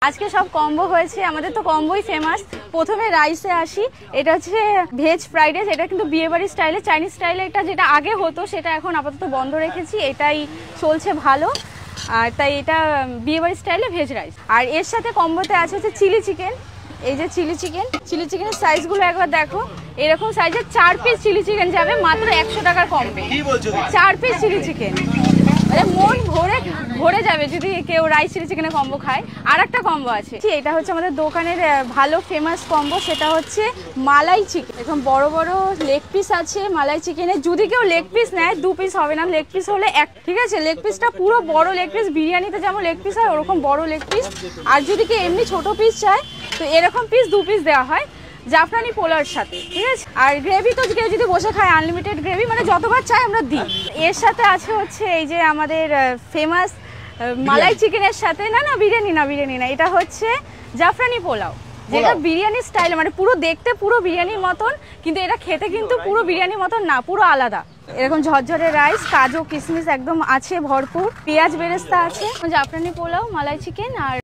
আজকে সব কম্বো হয়েছে, আমাদের তো কম্বোই ফেমাস। প্রথমে রাইসে আসি, এটা হচ্ছে ভেজ ফ্রাইড রাইস। এটা কিন্তু বিয়েবাড়ি স্টাইলে, চাইনিজ স্টাইলে এটা যেটা আগে হতো সেটা এখন আপাতত বন্ধ রেখেছি, এটাই চলছে ভালো। আর তাই এটা বিয়েবাড়ি স্টাইলে ভেজ রাইস। আর এর সাথে কম্বোতে আছে হচ্ছে চিলি চিকেন। এই যে চিলি চিকেনের সাইজগুলো একবার দেখো, এরকম সাইজের 4 পিস চিলি চিকেন যাবে মাত্র 100 টাকার কমবে। 4 পিস চিলি চিকেন মন ভরে যাবে যদি কেউ রাইস চিলি চিকেনের কম্বো খায়। আর একটা কম্বো আছে, এটা হচ্ছে আমাদের দোকানের ভালো ফেমাস কম্বো, সেটা হচ্ছে মালাই চিকেন। এখন বড় বড় লেগ পিস আছে মালাই চিকেনে। যদি কেউ লেগ পিস নেয় 2 পিস হবে না, লেগ পিস হলে এক, ঠিক আছে? লেগ পিসটা পুরো বড় লেগ পিস, বিরিয়ানিতে যেমন লেগ পিস হয় ওরকম বড় লেগ পিস। আর যদি কেউ এমনি ছোট পিস চায় তো এরকম পিস 2 পিস দেওয়া হয় জাফরানি পোলাওর সাথে, ঠিক আছে? আর গ্রেভি তো কেউ যদি বসে খায় আনলিমিটেড গ্রেভি, মানে যতবার চাই আমরা দিই। এর সাথে আছে হচ্ছে এই যে আমাদের ফেমাস মালাই চিকেনের সাথে, না বিরিয়ানি না, এটা হচ্ছে জাফরানি পোলাও, যেটা বিরিয়ানি স্টাইল, মানে পুরো দেখতে পুরো বিরিয়ানির মতন, কিন্তু এটা খেতে কিন্তু পুরো বিরিয়ানির মতন না, পুরো আলাদা। এরকম ঝরঝরে রাইস, কাজু কিশমিশ একদম আছে ভরপুর, পেঁয়াজ বেরেস্তা আছে, জাফরানি পোলাও, মালাই চিকেন আর